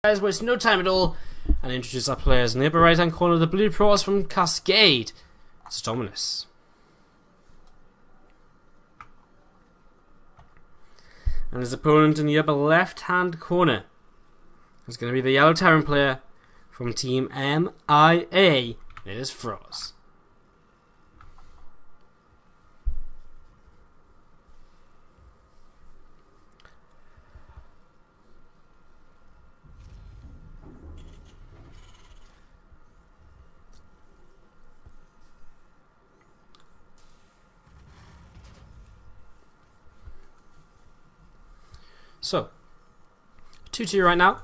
Guys, waste no time at all and introduce our players. In the upper right hand corner, the blue frozz from Cascade, it's Adonminus. And his opponent in the upper left hand corner is going to be the yellow Terran player from team MiA. It is frozz. So, 2-2 right now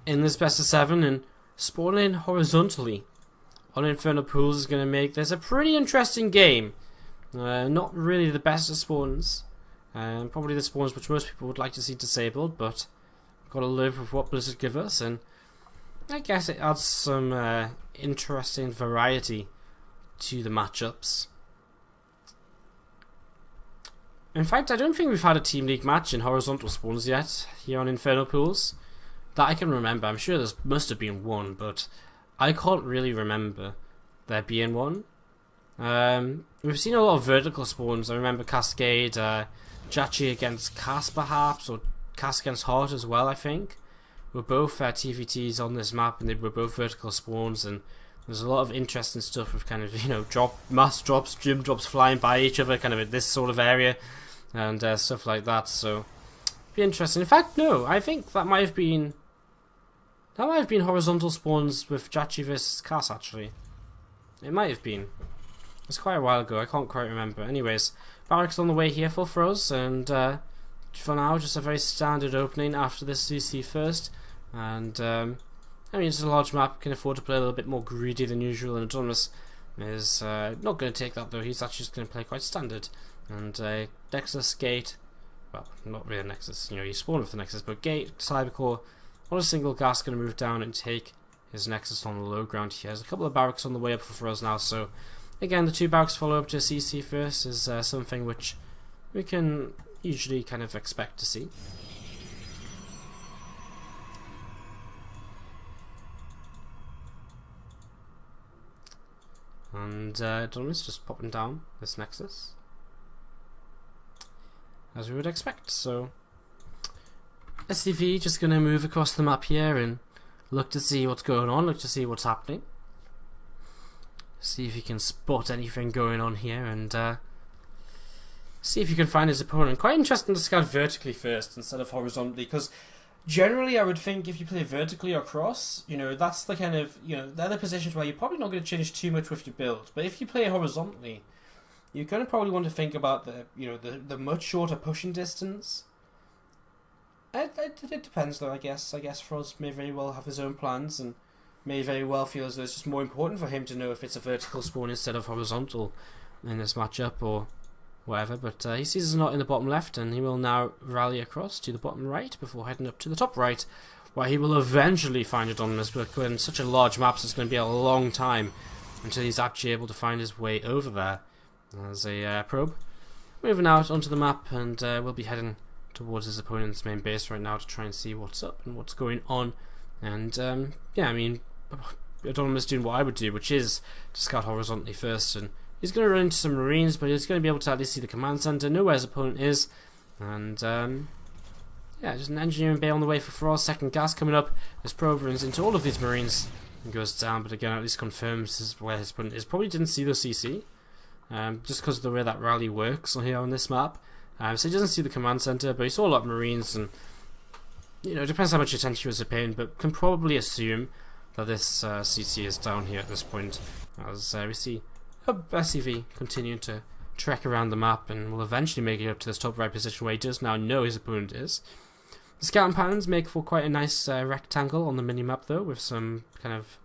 in this best of 7, and spawning horizontally on Infernal Pools is going to make this a pretty interesting game. Not really the best of spawns, probably the spawns which most people would like to see disabled, but we've got to live with what Blizzard give us, and I guess it adds some interesting variety to the matchups. In fact, I don't think we've had a Team League match in horizontal spawns yet here on Infernal Pools that I can remember. I'm sure there must have been one, but I can't really remember there being one. We've seen a lot of vertical spawns. I remember Cascade, Jachi against Cass perhaps, or Cass against Heart as well, I think. We're both TVTs on this map, and they were both vertical spawns, and there's a lot of interesting stuff with kind of, you know, mass drops, gym drops flying by each other, kind of in this sort of area, and stuff like that. So, be interesting. In fact, no, I think that might have been horizontal spawns with Jachi versus Cass. Actually, it might have been. It's quite a while ago. I can't quite remember. Anyways, barracks on the way here for frozz, and for now, just a very standard opening after this CC first, and I mean, it's a large map, can afford to play a little bit more greedy than usual, and Adonminus is not going to take that though. He's actually just going to play quite standard. And Nexus, Gate, well, not really a Nexus, you know, you spawn with the Nexus, but Gate, Cybercore, on a single gas, going to move down and take his Nexus on the low ground. He has a couple of barracks on the way up for frozz now, so again, the 2 barracks follow up to CC first is something which we can usually kind of expect to see. And Adonminus just popping down this Nexus, as we would expect. So SCV just going to move across the map here and look to see what's going on, look to see what's happening, see if he can spot anything going on here, and see if he can find his opponent. Quite interesting to scout vertically first instead of horizontally, because generally I would think if you play vertically or cross, you know, that's the kind of, you know, they're the positions where you're probably not going to change too much with your build. But if you play horizontally, you're going to probably want to think about the, you know, the much shorter pushing distance. It depends though, I guess. Frozz may very well have his own plans and may very well feel as though it's just more important for him to know if it's a vertical spawn instead of horizontal in this matchup or whatever, but he sees us not in the bottom left, and he will now rally across to the bottom right before heading up to the top right, where he will eventually find Adonminus. But in such a large map, so it's going to be a long time until he's actually able to find his way over there as a probe. Moving out onto the map, and we'll be heading towards his opponent's main base right now to try and see what's up and what's going on. And yeah, I mean, Adonminus doing what I would do, which is to scout horizontally first, and he's going to run into some Marines, but he's going to be able to at least see the command center, know where his opponent is, and yeah, just an engineering bay on the way for frozz. Second gas coming up. This probe runs into all of these Marines and goes down, but again, at least confirms where his opponent is. Probably didn't see the CC, just because of the way that rally works on here on this map. So he doesn't see the command center, but he saw a lot of Marines, and you know, it depends how much attention he was paying, but can probably assume that this CC is down here at this point, as we see SCV continuing to trek around the map, and will eventually make it up to this top right position where he does now know his opponent is. The scouting patterns make for quite a nice rectangle on the mini-map though, with some kind of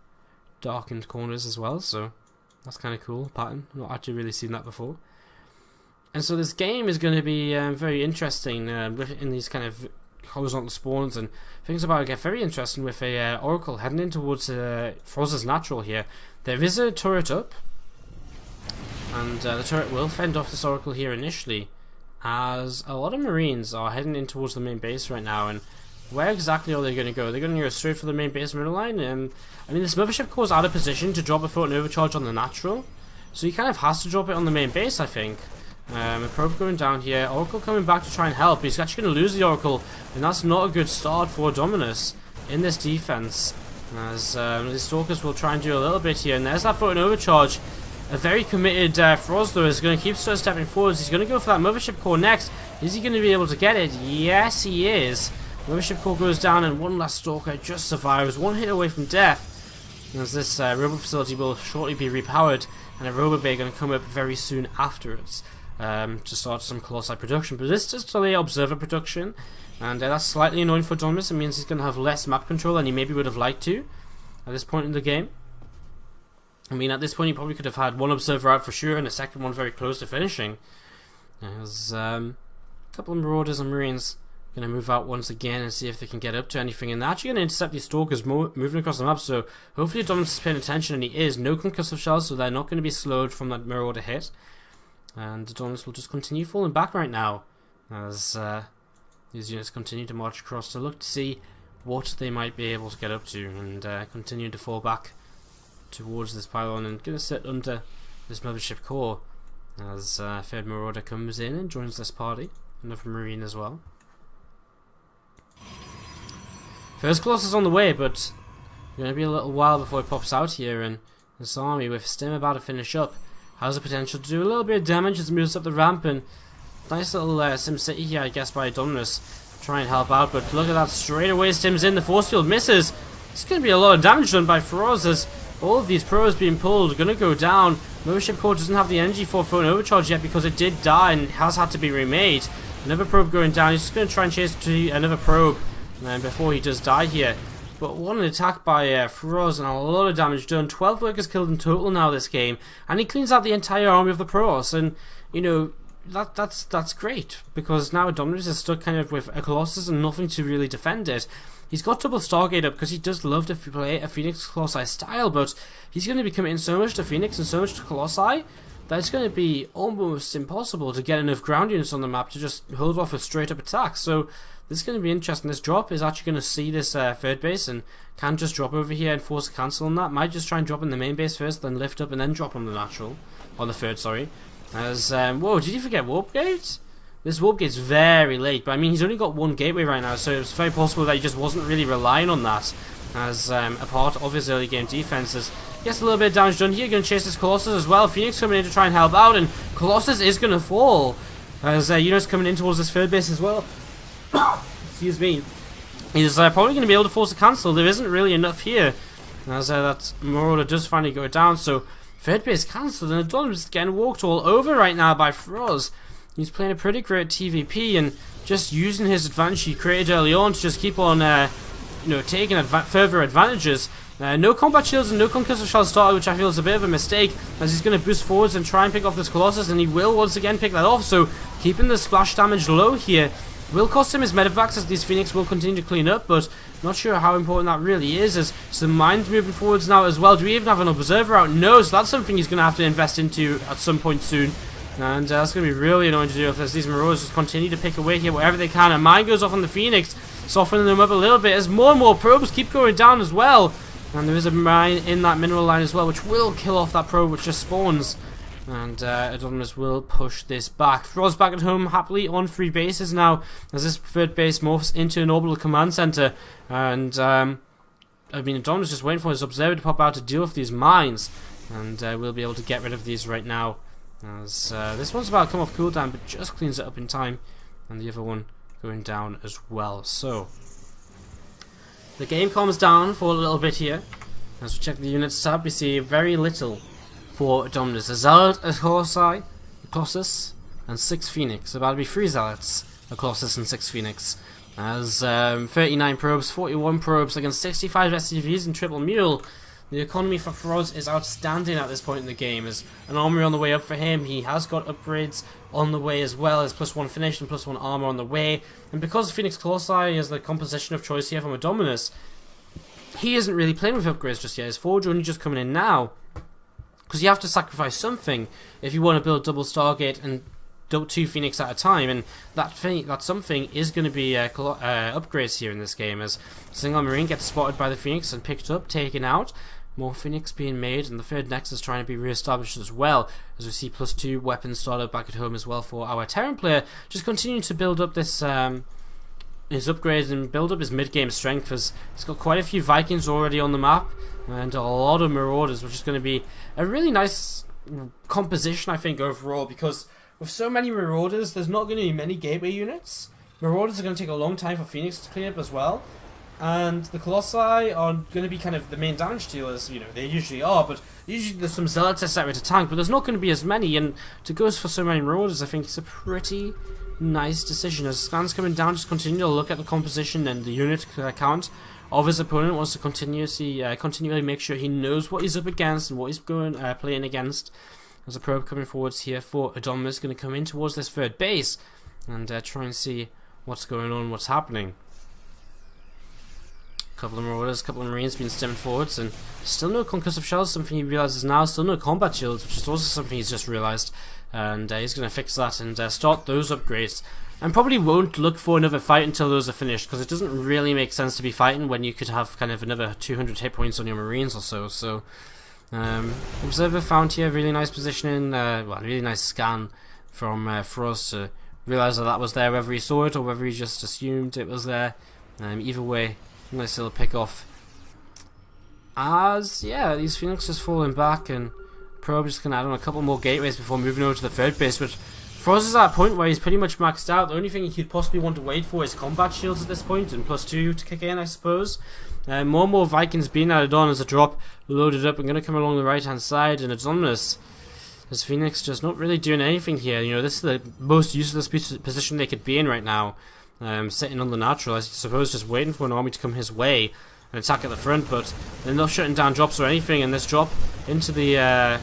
darkened corners as well, so that's kind of cool pattern. I've not actually really seen that before. And so this game is going to be very interesting in these kind of horizontal spawns, and things about to get very interesting with a Oracle heading in towards frozz's natural here. There is a turret up, and the turret will fend off this Oracle here initially, as a lot of Marines are heading in towards the main base right now, and where exactly are they going to go? They're going to go straight for the main base middle line. I mean, this mothership core is out of position to drop a photon overcharge on the natural, so he kind of has to drop it on the main base, I think. A probe going down here. Oracle coming back to try and help. He's actually going to lose the Oracle, and that's not a good start for Adonminus in this defense. As the Stalkers will try and do a little bit here, and there's that photon overcharge. A very committed frozz though is going to keep stepping forwards. He's going to go for that mothership core next. Is he going to be able to get it? Yes, he is. Mothership core goes down, and one last Stalker just survives. One hit away from death. As this robot facility will shortly be repowered, and a robot bay going to come up very soon afterwards to start some Colossi production. But this does delay observer production, and that's slightly annoying for Adonminus. It means he's going to have less map control than he maybe would have liked to at this point in the game. I mean, at this point, he probably could have had one observer out for sure, and a second one very close to finishing. There's a couple of Marauders and Marines going to move out once again and see if they can get up to anything. And they're actually going to intercept these Stalkers moving across the map, so hopefully Adonminus is paying attention, and he is. No concussive shells, so they're not going to be slowed from that Marauder hit. And Adonminus will just continue falling back right now as these units continue to march across to look to see what they might be able to get up to, and continue to fall back towards this pylon and going to sit under this mothership core as third Marauder comes in and joins this party. Another Marine as well. First Colossus on the way, but it's going to be a little while before it pops out here, and this army with Stim about to finish up has the potential to do a little bit of damage as it moves up the ramp, and nice little Sim City here, I guess, by Adonminus. Try and help out, but look at that, straight away Stim's in, the force field misses. It's going to be a lot of damage done by frozz as all of these probes being pulled are going to go down. Mothership core doesn't have the energy for a photon overcharge yet because it did die and has had to be remade. Another probe going down. He's just going to try and chase to another probe before he does die here. But what an attack by frozz, and a lot of damage done. 12 workers killed in total now this game, and he cleans out the entire army of the Protoss. And you know, that's great, because now Adonminus is stuck kind of with a Colossus and nothing to really defend it. He's got double Stargate up because he does love to play a Phoenix Colossi style, but he's going to be committing so much to Phoenix and so much to Colossi that it's going to be almost impossible to get enough ground units on the map to just hold off a straight up attack. So this is going to be interesting. This drop is actually going to see this third base and can just drop over here and force a cancel on that. Might just try and drop in the main base first, then lift up and then drop on the natural, on the third, sorry. As whoa, did you forget warp gate? This warp gate's very late, but I mean he's only got one gateway right now, so it's very possible that he just wasn't really relying on that as a part of his early game defenses. Gets a little bit of damage done here, going to chase this Colossus as well. Phoenix coming in to try and help out, and Colossus is going to fall as units coming in towards this third base as well. Excuse me. He's probably going to be able to force a cancel. There isn't really enough here as that Marauder does finally go down, so third base cancelled, and Adonminus is getting walked all over right now by frozz. He's playing a pretty great TVP and just using his advantage he created early on to just keep on, taking further advantages. No combat shields and no concussive shells started, which I feel is a bit of a mistake, as he's going to boost forwards and try and pick off this Colossus, and he will once again pick that off. So keeping the splash damage low here will cost him his medevacs, as these Phoenix will continue to clean up, but not sure how important that really is, as some mines moving forwards now as well. Do we even have an observer out? No, so that's something he's going to have to invest into at some point soon. And that's going to be really annoying to do if these Marauders just continue to pick away here wherever they can. And mine goes off on the Phoenix, softening them up a little bit as more and more probes keep going down as well. And there is a mine in that mineral line as well, which will kill off that probe which just spawns. And Adonminus will push this back. frozz back at home happily on 3 bases now, as this third base morphs into an orbital command center. And Adonminus just waiting for his observer to pop out to deal with these mines. And we'll be able to get rid of these right now, as this one's about to come off cooldown, but just cleans it up in time, and the other one going down as well. So the game calms down for a little bit here. As we check the units tab, we see very little for Adonminus. A Zealot, a Colossi, a Colossus, and 6 Phoenix. About to be 3 Zealots, a Colossus, and 6 Phoenix. As 39 probes, 41 probes against 65 SCVs and triple mule. The economy for frozz is outstanding at this point in the game. As an armory on the way up for him, he has got upgrades on the way as well as +1 finish and +1 armor on the way. And because Phoenix Colossi is the composition of choice here from Adonminus, he isn't really playing with upgrades just yet. His Forge only just coming in now, because you have to sacrifice something if you want to build double Stargate and 2 Phoenix at a time, and that something is going to be upgrades here in this game, as single Marine gets spotted by the Phoenix and picked up, taken out. More Phoenix being made, and the third Nexus trying to be re-established as well, as we see +2 weapons startup back at home as well for our Terran player, just continuing to build up this his upgrades and build up his mid-game strength, as he's got quite a few Vikings already on the map, and a lot of Marauders, which is going to be a really nice composition, I think, overall, because with so many Marauders, there's not going to be many gateway units. Marauders are going to take a long time for Phoenix to clean up as well. And the Colossi are going to be kind of the main damage dealers, you know, they usually are, but usually there's some Zealots separate to tank, but there's not going to be as many, and to go for so many Marauders, I think it's a pretty nice decision. As Scan's coming down, just continue to look at the composition and the unit count of his opponent, wants to continually make sure he knows what he's up against and what he's playing against. There's a probe coming forwards here for Adonminus, going to come in towards this third base, and try and see what's going on, what's happening. Couple of Marauders, couple of Marines being stemmed forwards, and still no concussive shells, something he realizes now, still no combat shields, which is also something he's just realized, and he's going to fix that and start those upgrades, and probably won't look for another fight until those are finished, because it doesn't really make sense to be fighting when you could have kind of another 200 hit points on your Marines or so. Observer found here, really nice positioning, well, really nice scan from frozz to realize that was there, whether he saw it or whether he just assumed it was there. Either way, nice little pick off. As, yeah, these Phoenix just falling back, and Probe just going to add on a couple more gateways before moving over to the third base, but frozz is at a point where he's pretty much maxed out. The only thing he could possibly want to wait for is combat shields at this point, and +2 to kick in, I suppose. More and more Vikings being added on as a drop, loaded up, and going to come along the right hand side, and Adonminus. As Phoenix just not really doing anything here. You know, this is the most useless position they could be in right now. Sitting on the natural, I suppose, just waiting for an army to come his way and attack at the front, but they're not shutting down drops or anything, and this drop into the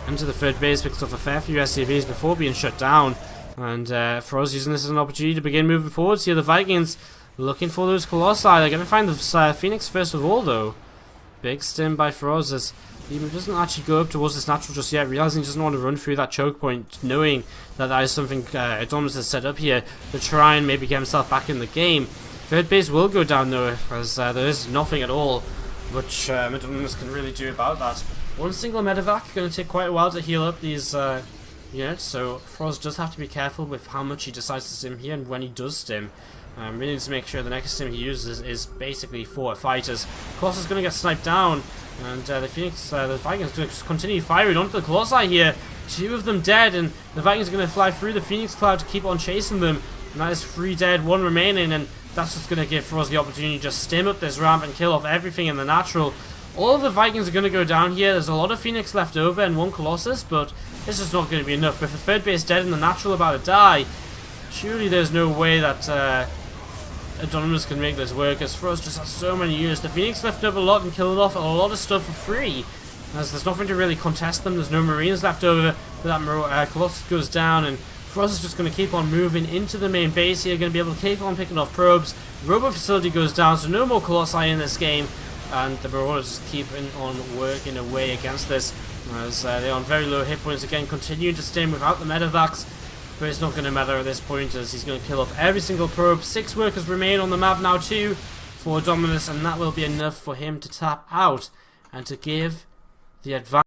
third base picks off a fair few SCVs before being shut down, and frozz using this as an opportunity to begin moving forwards here. The Vikings looking for those Colossi. They're going to find the Phoenix first of all, though. Big stim by frozz as he doesn't actually go up towards this natural just yet, realizing he doesn't want to run through that choke point, knowing that that is something Adonminus has set up here to try and maybe get himself back in the game. Third base will go down though, as there is nothing at all which Adonminus can really do about that. One single medevac, going to take quite a while to heal up these units, so frozz does have to be careful with how much he decides to stim here and when he does stim. Really needs to make sure the next stim he uses is basically for a fight, as Colossus is going to get sniped down, and the Vikings are going to just continue firing onto the Colossi here. 2 of them dead, and the Vikings are going to fly through the Phoenix cloud to keep on chasing them, and that is 3 dead, 1 remaining, and that's just going to give frozz the opportunity to just stim up this ramp and kill off everything in the natural. All of the Vikings are going to go down here. There's a lot of Phoenix left over and 1 Colossus, but this is not going to be enough. With the third base dead and the natural about to die, surely there's no way that Adonminus can make this work, as frozz just has so many units. The Phoenix left over a lot and killed off a lot of stuff for free, as there's nothing to really contest them. There's no Marines left over, but that Colossus goes down, and frozz is just going to keep on moving into the main base here, going to be able to keep on picking off probes. Robo facility goes down, so no more Colossi in this game, and the Marauders just keeping on working away against this, as they're on very low hit points again, continuing to stim without the medevacs. But it's not going to matter at this point, as he's going to kill off every single probe. 6 workers remain on the map now too for Adonminus, and that will be enough for him to tap out and to give the advantage.